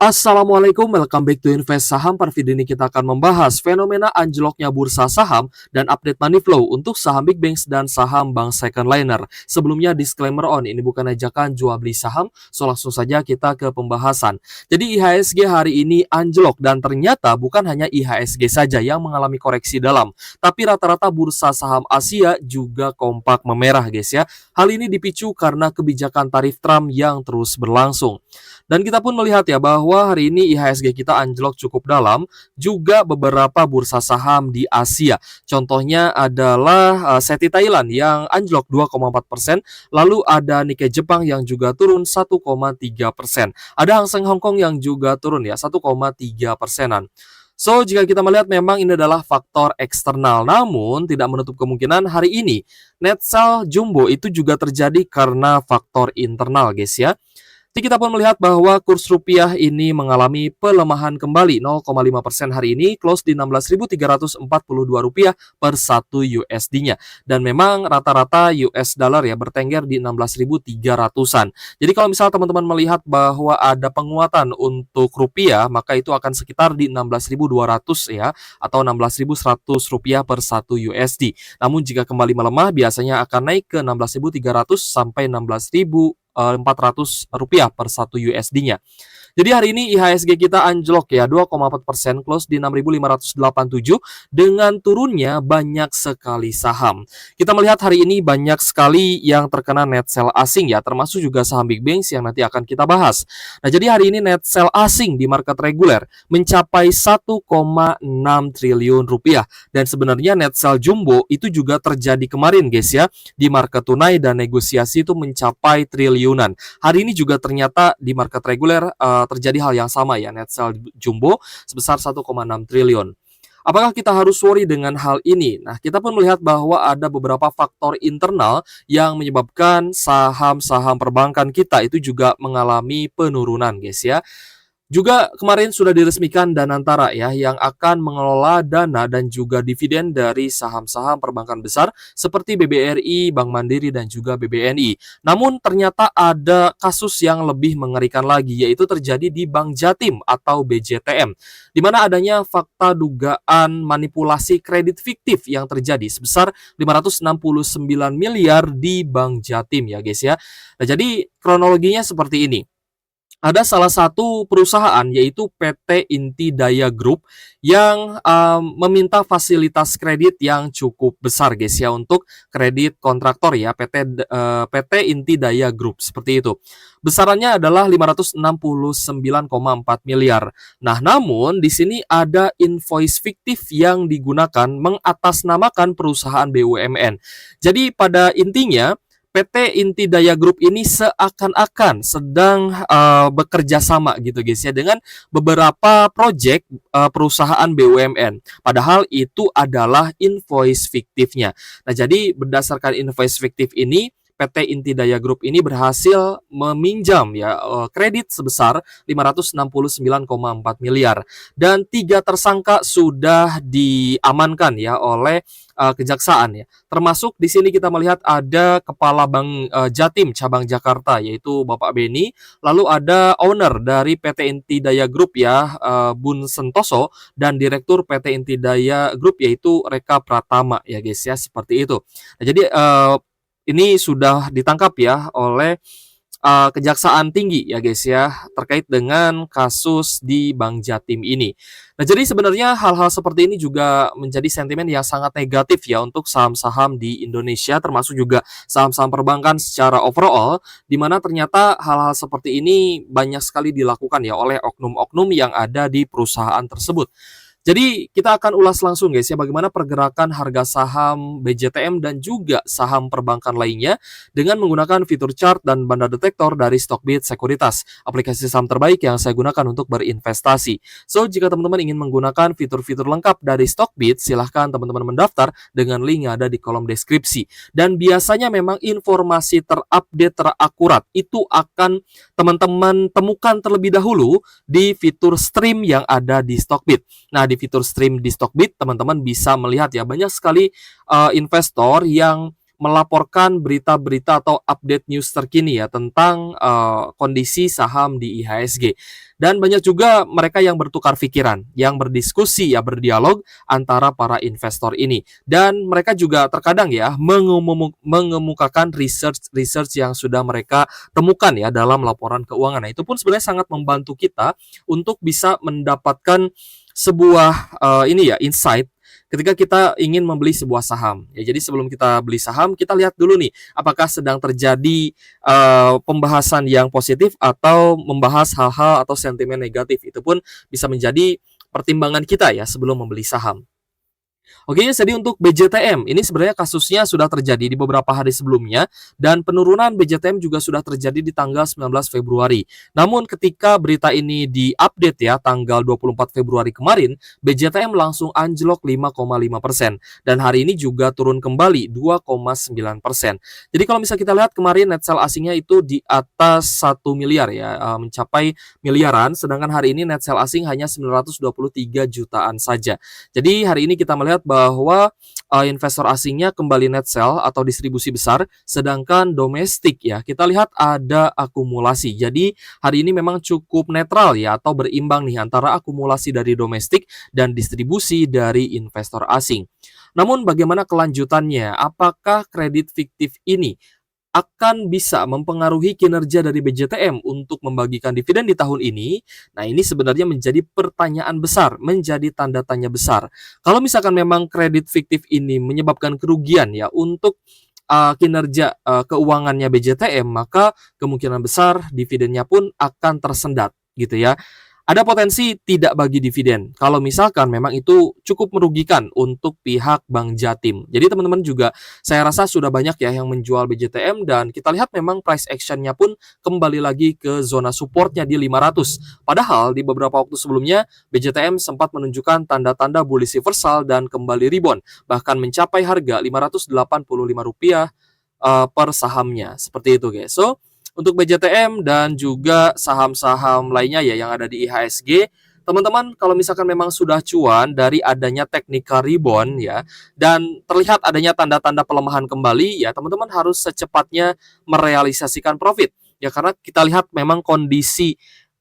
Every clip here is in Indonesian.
Assalamualaikum, welcome back to Invest Saham. Pada video ini kita akan membahas fenomena anjloknya bursa saham dan update money flow untuk saham big banks dan saham bank second liner. Sebelumnya disclaimer ini bukan ajakan jual beli saham, so langsung saja kita ke pembahasan. Jadi IHSG hari ini anjlok dan ternyata bukan hanya IHSG saja yang mengalami koreksi dalam, tapi rata-rata bursa saham Asia juga kompak memerah guys ya. Hal ini dipicu karena kebijakan tarif Trump yang terus berlangsung. Dan kita pun melihat ya bahwa hari ini IHSG kita anjlok cukup dalam, juga beberapa bursa saham di Asia. Contohnya adalah SETI Thailand yang anjlok 2,4%, lalu ada Nikkei Jepang yang juga turun 1,3%. Ada Hang Seng Hong Kong yang juga turun ya 1,3%-an. So, jika kita melihat memang ini adalah faktor eksternal, namun tidak menutup kemungkinan hari ini net sell jumbo itu juga terjadi karena faktor internal guys ya. Jadi kita pun melihat bahwa kurs rupiah ini mengalami pelemahan kembali 0,5% hari ini, close di Rp16.342 per 1 USD-nya. Dan memang rata-rata US dollar ya bertengger di 16.300-an. Jadi kalau misal teman-teman melihat bahwa ada penguatan untuk rupiah, maka itu akan sekitar di 16.200 ya, atau Rp16.100 per 1 USD. Namun jika kembali melemah, biasanya akan naik ke 16.300 sampai 16.400 rupiah per 1 USD-nya. Jadi hari ini IHSG kita anjlok ya 2,4%, close di 6.587 dengan turunnya banyak sekali saham. Kita melihat hari ini banyak sekali yang terkena net sell asing ya, termasuk juga saham big banks yang nanti akan kita bahas. Nah, jadi hari ini net sell asing di market reguler mencapai 1,6 triliun rupiah, dan sebenarnya net sell jumbo itu juga terjadi kemarin guys ya, di market tunai dan negosiasi itu mencapai triliunan. Hari ini juga ternyata di market reguler terjadi hal yang sama ya, net sell jumbo sebesar 1,6 triliun. Apakah kita harus worry dengan hal ini? Nah, kita pun melihat bahwa ada beberapa faktor internal yang menyebabkan saham-saham perbankan kita itu juga mengalami penurunan guys ya. Juga kemarin sudah diresmikan Danantara ya, yang akan mengelola dana dan juga dividen dari saham-saham perbankan besar seperti BBRI, Bank Mandiri, dan juga BBNI. Namun ternyata ada kasus yang lebih mengerikan lagi, yaitu terjadi di Bank Jatim atau BJTM, di mana adanya fakta dugaan manipulasi kredit fiktif yang terjadi sebesar 569 miliar di Bank Jatim ya guys ya. Nah, jadi kronologinya seperti ini. Ada salah satu perusahaan yaitu PT Inti Daya Group yang meminta fasilitas kredit yang cukup besar guys ya untuk kredit kontraktor ya, PT Inti Daya Group seperti itu. Besarannya adalah 569,4 miliar. Nah, namun di sini ada invoice fiktif yang digunakan mengatasnamakan perusahaan BUMN. Jadi pada intinya PT Inti Daya Group ini seakan-akan sedang bekerja sama gitu guys ya dengan beberapa proyek perusahaan BUMN. Padahal itu adalah invoice fiktifnya. Nah, jadi berdasarkan invoice fiktif ini PT Inti Daya Group ini berhasil meminjam ya kredit sebesar 569,4 miliar, dan 3 tersangka sudah diamankan ya oleh kejaksaan ya. Termasuk di sini kita melihat ada kepala Bank Jatim cabang Jakarta yaitu Bapak Beni, lalu ada owner dari PT Inti Daya Group ya, Bun Sentoso, dan direktur PT Inti Daya Group yaitu Reka Pratama ya guys ya, seperti itu. Nah, jadi ini sudah ditangkap ya oleh Kejaksaan Tinggi ya guys ya, terkait dengan kasus di Bank Jatim ini. Nah, jadi sebenarnya hal-hal seperti ini juga menjadi sentimen yang sangat negatif ya untuk saham-saham di Indonesia, termasuk juga saham-saham perbankan secara overall, di mana ternyata hal-hal seperti ini banyak sekali dilakukan ya oleh oknum-oknum yang ada di perusahaan tersebut. Jadi kita akan ulas langsung guys ya bagaimana pergerakan harga saham BJTM dan juga saham perbankan lainnya dengan menggunakan fitur chart dan banda detektor dari Stockbit Sekuritas, aplikasi saham terbaik yang saya gunakan untuk berinvestasi. So, jika teman-teman ingin menggunakan fitur-fitur lengkap dari Stockbit, silahkan teman-teman mendaftar dengan link yang ada di kolom deskripsi. Dan biasanya memang informasi terupdate terakurat itu akan teman-teman temukan terlebih dahulu di fitur stream yang ada di Stockbit. Nah, di fitur stream di Stockbit, teman-teman bisa melihat ya banyak sekali investor yang melaporkan berita-berita atau update news terkini ya tentang kondisi saham di IHSG. Dan banyak juga mereka yang bertukar pikiran, yang berdiskusi ya, berdialog antara para investor ini. Dan mereka juga terkadang ya mengemukakan research yang sudah mereka temukan ya dalam laporan keuangan. Nah, itu pun sebenarnya sangat membantu kita untuk bisa mendapatkan sebuah insight ketika kita ingin membeli sebuah saham. Ya, jadi sebelum kita beli saham, kita lihat dulu nih apakah sedang terjadi pembahasan yang positif atau membahas hal-hal atau sentimen negatif. Itu pun bisa menjadi pertimbangan kita ya sebelum membeli saham. Oke, jadi untuk BJTM, ini sebenarnya kasusnya sudah terjadi di beberapa hari sebelumnya, dan penurunan BJTM juga sudah terjadi di tanggal 19 Februari. Namun ketika berita ini diupdate ya, tanggal 24 Februari kemarin, BJTM langsung anjlok 5,5%, dan hari ini juga turun kembali 2,9%. Jadi kalau misalnya kita lihat kemarin net sell asingnya itu di atas 1 miliar ya, mencapai miliaran, sedangkan hari ini net sell asing hanya 923 jutaan saja. Jadi hari ini kita melihat bahwa investor asingnya kembali net sell atau distribusi besar, sedangkan domestik ya kita lihat ada akumulasi. Jadi hari ini memang cukup netral ya atau berimbang nih antara akumulasi dari domestik dan distribusi dari investor asing. Namun bagaimana kelanjutannya? Apakah kredit fiktif ini akan bisa mempengaruhi kinerja dari BJTM untuk membagikan dividen di tahun ini? Nah, ini sebenarnya menjadi pertanyaan besar, menjadi tanda tanya besar. Kalau misalkan memang kredit fiktif ini menyebabkan kerugian ya untuk kinerja keuangannya BJTM, maka kemungkinan besar dividennya pun akan tersendat gitu ya. Ada potensi tidak bagi dividen kalau misalkan memang itu cukup merugikan untuk pihak Bank Jatim. Jadi teman-teman juga saya rasa sudah banyak ya yang menjual BJTM, dan kita lihat memang price action-nya pun kembali lagi ke zona supportnya di 500. Padahal di beberapa waktu sebelumnya BJTM sempat menunjukkan tanda-tanda bullish reversal dan kembali rebound, bahkan mencapai harga Rp585 per sahamnya. Seperti itu guys. So, untuk BJTM dan juga saham-saham lainnya ya yang ada di IHSG, teman-teman kalau misalkan memang sudah cuan dari adanya technical rebound ya, dan terlihat adanya tanda-tanda pelemahan kembali ya, teman-teman harus secepatnya merealisasikan profit ya, karena kita lihat memang kondisi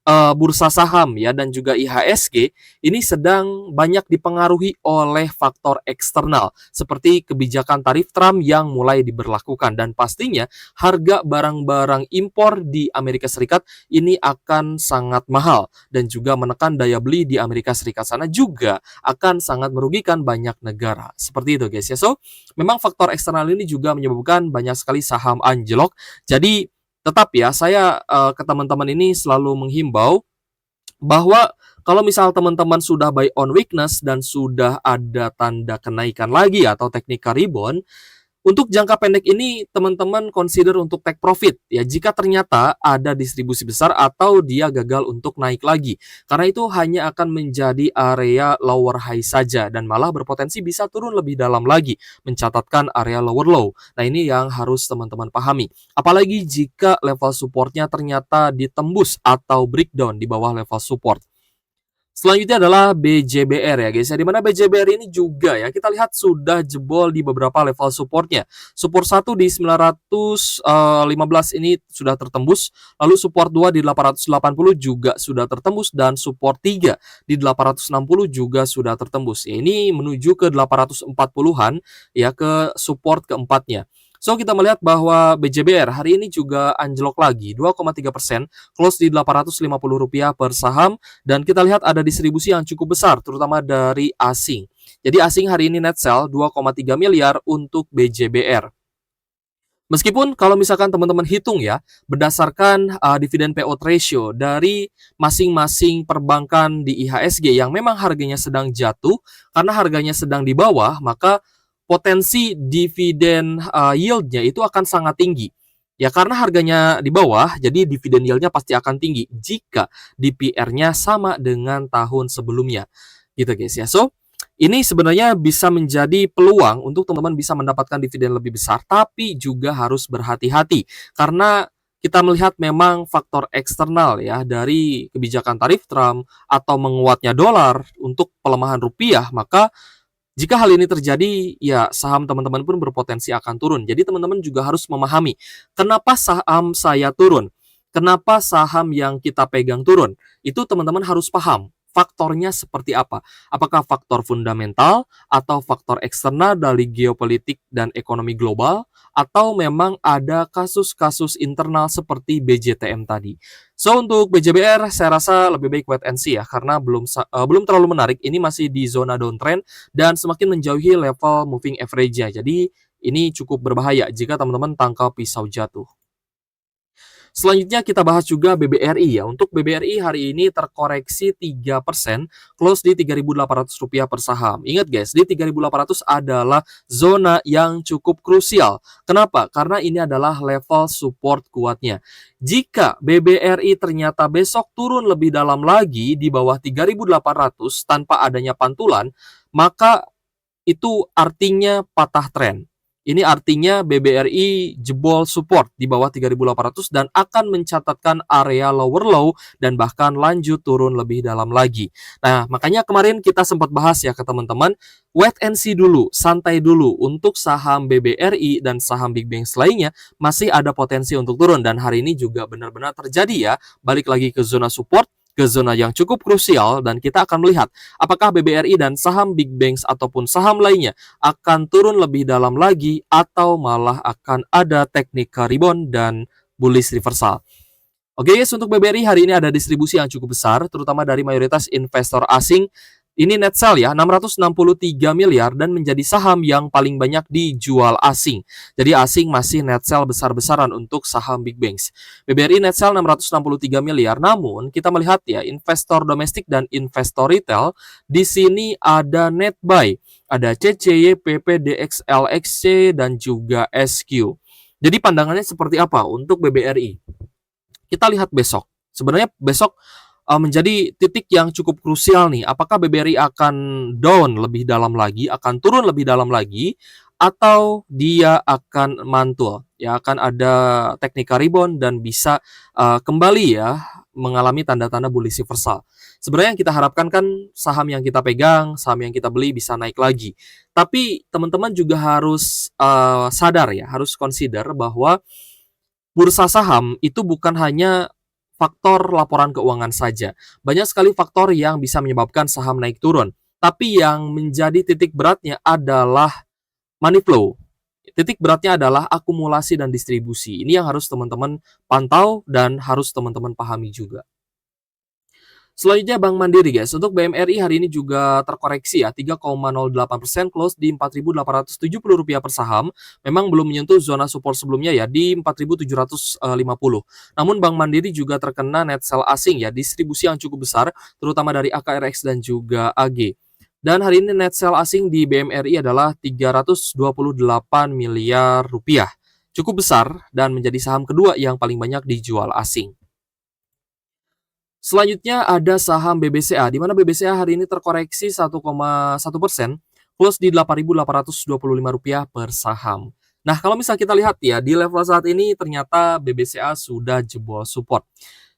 bursa saham ya dan juga IHSG ini sedang banyak dipengaruhi oleh faktor eksternal seperti kebijakan tarif Trump yang mulai diberlakukan, dan pastinya harga barang-barang impor di Amerika Serikat ini akan sangat mahal dan juga menekan daya beli di Amerika Serikat sana juga akan sangat merugikan banyak negara. Seperti itu guys ya. So, memang faktor eksternal ini juga menyebabkan banyak sekali saham anjlok. Jadi tetap ya, saya ke teman-teman ini selalu menghimbau bahwa kalau misal teman-teman sudah buy on weakness dan sudah ada tanda kenaikan lagi atau technical rebound, untuk jangka pendek ini teman-teman consider untuk take profit ya jika ternyata ada distribusi besar atau dia gagal untuk naik lagi. Karena itu hanya akan menjadi area lower high saja dan malah berpotensi bisa turun lebih dalam lagi, mencatatkan area lower low. Nah, ini yang harus teman-teman pahami. Apalagi jika level supportnya ternyata ditembus atau breakdown di bawah level support. Selanjutnya adalah BJBR ya guys ya, dimana BJBR ini juga ya kita lihat sudah jebol di beberapa level supportnya. Support 1 di 915 ini sudah tertembus, lalu support 2 di 880 juga sudah tertembus, dan support 3 di 860 juga sudah tertembus. Ya, ini menuju ke 840-an ya ke support keempatnya. So, kita melihat bahwa BJBR hari ini juga anjlok lagi 2,3%, close di Rp850 per saham, dan kita lihat ada distribusi yang cukup besar terutama dari asing. Jadi asing hari ini net sell 2,3 miliar untuk BJBR. Meskipun kalau misalkan teman-teman hitung ya, berdasarkan dividen payout ratio dari masing-masing perbankan di IHSG yang memang harganya sedang jatuh, karena harganya sedang di bawah, maka potensi dividen yield-nya itu akan sangat tinggi. Ya, karena harganya di bawah, jadi dividen yield-nya pasti akan tinggi jika DPR-nya sama dengan tahun sebelumnya. Gitu guys ya. So, ini sebenarnya bisa menjadi peluang untuk teman-teman bisa mendapatkan dividen lebih besar, tapi juga harus berhati-hati karena kita melihat memang faktor eksternal ya dari kebijakan tarif Trump atau menguatnya dolar untuk pelemahan rupiah, maka Jika hal ini terjadi, ya saham teman-teman pun berpotensi akan turun. Jadi teman-teman juga harus memahami, kenapa saham saya turun? Kenapa saham yang kita pegang turun? Itu teman-teman harus paham. Faktornya seperti apa? Apakah faktor fundamental atau faktor eksternal dari geopolitik dan ekonomi global, atau memang ada kasus-kasus internal seperti BJTM tadi? So untuk BJBR saya rasa lebih baik wait and see ya, karena belum terlalu menarik. Ini masih di zona downtrend dan semakin menjauhi level moving average-nya. Jadi ini cukup berbahaya jika teman-teman tangkap pisau jatuh. Selanjutnya kita bahas juga BBRI ya. Untuk BBRI hari ini terkoreksi 3%, close di Rp3.800 per saham. Ingat guys, di 3.800 adalah zona yang cukup krusial. Kenapa? Karena ini adalah level support kuatnya. Jika BBRI ternyata besok turun lebih dalam lagi di bawah 3.800 tanpa adanya pantulan, maka itu artinya patah tren. Ini artinya BBRI jebol support di bawah 3.800 dan akan mencatatkan area lower low dan bahkan lanjut turun lebih dalam lagi. Nah, makanya kemarin kita sempat bahas ya ke teman-teman, wait and see dulu, santai dulu. Untuk saham BBRI dan saham big banks lainnya masih ada potensi untuk turun dan hari ini juga benar-benar terjadi ya, balik lagi ke zona support, ke zona yang cukup krusial dan kita akan melihat apakah BBRI dan saham big banks ataupun saham lainnya akan turun lebih dalam lagi atau malah akan ada technical rebound dan bullish reversal. Oke guys, untuk BBRI hari ini ada distribusi yang cukup besar, terutama dari mayoritas investor asing. Ini net sell ya, 663 miliar dan menjadi saham yang paling banyak dijual asing. Jadi asing masih net sell besar-besaran untuk saham big banks. BBRI net sell 663 miliar, namun kita melihat ya, investor domestik dan investor retail, di sini ada net buy. Ada CCY, PPDX, LXC, dan juga SQ. Jadi pandangannya seperti apa untuk BBRI? Kita lihat besok. Sebenarnya besok menjadi titik yang cukup krusial nih. Apakah BBRI akan down lebih dalam lagi, akan turun lebih dalam lagi, atau dia akan mantul? Ya, akan ada technical rebound dan bisa kembali ya mengalami tanda-tanda bullish reversal. Sebenarnya yang kita harapkan kan saham yang kita pegang, saham yang kita beli bisa naik lagi. Tapi teman-teman juga harus sadar ya, harus consider bahwa bursa saham itu bukan hanya faktor laporan keuangan saja. Banyak sekali faktor yang bisa menyebabkan saham naik turun. Tapi yang menjadi titik beratnya adalah money flow. Titik beratnya adalah akumulasi dan distribusi. Ini yang harus teman-teman pantau dan harus teman-teman pahami juga. Selanjutnya Bank Mandiri guys, untuk BMRI hari ini juga terkoreksi ya, 3,08% close di Rp4.870 per saham. Memang belum menyentuh zona support sebelumnya ya, di 4.750. Namun Bank Mandiri juga terkena net sell asing ya, distribusi yang cukup besar, terutama dari AKRX dan juga AG. Dan hari ini net sell asing di BMRI adalah 328 miliar rupiah. Cukup besar dan menjadi saham kedua yang paling banyak dijual asing. Selanjutnya ada saham BBCA, di mana BBCA hari ini terkoreksi 1,1%, close di Rp8.825 per saham. Nah, kalau misal kita lihat ya, di level saat ini ternyata BBCA sudah jebol support.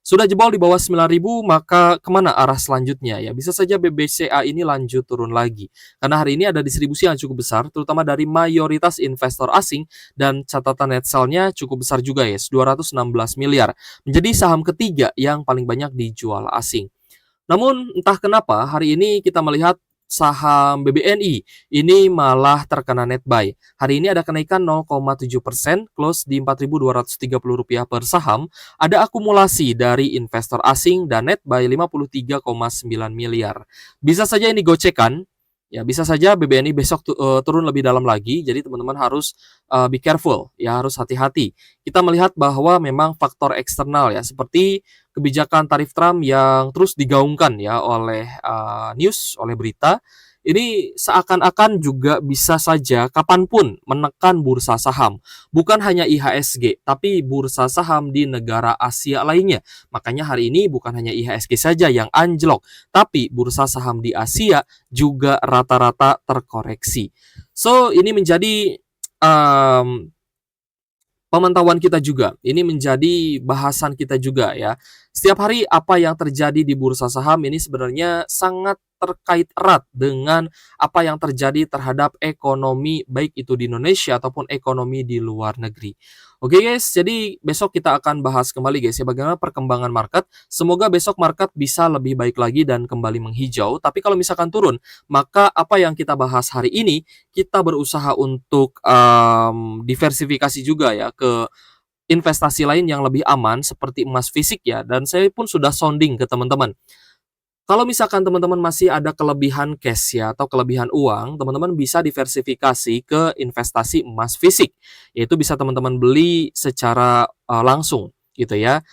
Sudah jebol di bawah 9.000, maka kemana arah selanjutnya ya? Bisa saja BBCA ini lanjut turun lagi. Karena hari ini ada distribusi yang cukup besar, terutama dari mayoritas investor asing, dan catatan net sell-nya cukup besar juga ya, 216 miliar. Menjadi saham ketiga yang paling banyak dijual asing. Namun entah kenapa hari ini kita melihat saham BBNI ini malah terkena net buy. Hari ini ada kenaikan 0,7%, close di Rp4.230 per saham. Ada akumulasi dari investor asing dan net buy 53,9 miliar. Bisa saja ini gocekan. Ya, bisa saja BBNI besok turun lebih dalam lagi. Jadi teman-teman harus be careful, ya harus hati-hati. Kita melihat bahwa memang faktor eksternal ya, seperti kebijakan tarif Trump yang terus digaungkan ya oleh news, oleh berita. Ini seakan-akan juga bisa saja kapanpun menekan bursa saham. Bukan hanya IHSG, tapi bursa saham di negara Asia lainnya. Makanya hari ini bukan hanya IHSG saja yang anjlok, tapi bursa saham di Asia juga rata-rata terkoreksi. So, ini menjadi pemantauan kita juga. Ini menjadi bahasan kita juga ya. Setiap hari apa yang terjadi di bursa saham ini sebenarnya sangat terkait erat dengan apa yang terjadi terhadap ekonomi baik itu di Indonesia ataupun ekonomi di luar negeri. Oke guys, jadi besok kita akan bahas kembali guys ya bagaimana perkembangan market. Semoga besok market bisa lebih baik lagi dan kembali menghijau. Tapi kalau misalkan turun, maka apa yang kita bahas hari ini kita berusaha untuk diversifikasi juga ya ke investasi lain yang lebih aman seperti emas fisik ya. Dan saya pun sudah sounding ke teman-teman. Kalau misalkan teman-teman masih ada kelebihan cash ya atau kelebihan uang, teman-teman bisa diversifikasi ke investasi emas fisik. Yaitu bisa teman-teman beli secara langsung gitu ya.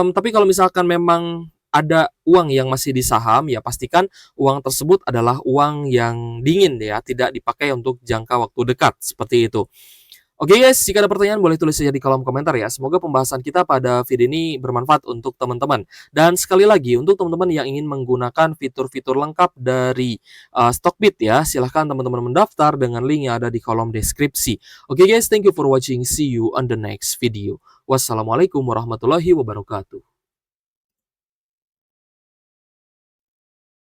Tapi kalau misalkan memang ada uang yang masih di saham, ya pastikan uang tersebut adalah uang yang dingin ya, tidak dipakai untuk jangka waktu dekat, seperti itu. Oke guys, jika ada pertanyaan boleh tulis saja di kolom komentar ya. Semoga pembahasan kita pada video ini bermanfaat untuk teman-teman. Dan sekali lagi, untuk teman-teman yang ingin menggunakan fitur-fitur lengkap dari Stockbit ya, silahkan teman-teman mendaftar dengan link yang ada di kolom deskripsi. Oke guys, thank you for watching. See you on the next video. Wassalamualaikum warahmatullahi wabarakatuh.